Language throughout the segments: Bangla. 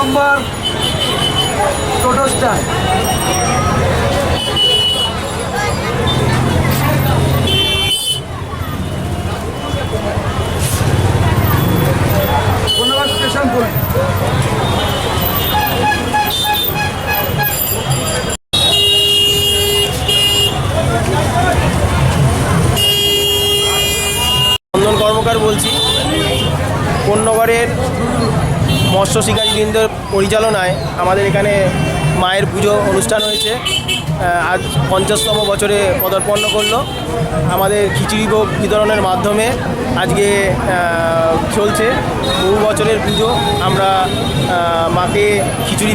নম্বর টোটো স্ট্যান্ড। ধন্যবাদ স্টেশন পুলিশ। চন্দন কর্মকার বলছি। কোন্নগরের মৎস্য শিকারীবৃন্দের পরিচালনায় আমাদের এখানে মায়ের পুজো অনুষ্ঠান হয়েছে। আজ 50তম বছরে পদার্পণ করলো। আমাদের খিচুড়ি ভোগ বিতরণের মাধ্যমে আজকে চলছে বহু বছরের পুজো। আমরা মাকে খিচুড়ি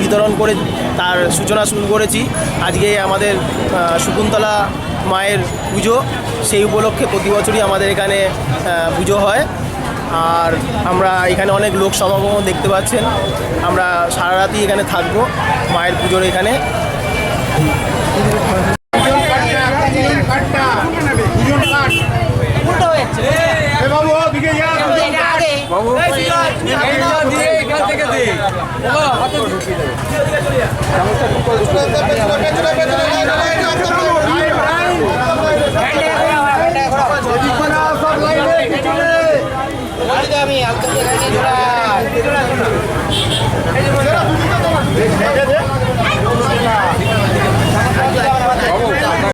বিতরণ করে তার সূচনা শুরু করেছি। আজকে আমাদের শকুন্তলা মায়ের পুজো, সেই উপলক্ষে প্রতি বছরই আমাদের এখানে পুজো হয়। আর আমরা এখানে অনেক লোক সমাগম দেখতে পাচ্ছেন। আমরা সারা রাতই এখানে থাকবো মায়ের পুজোর এখানে।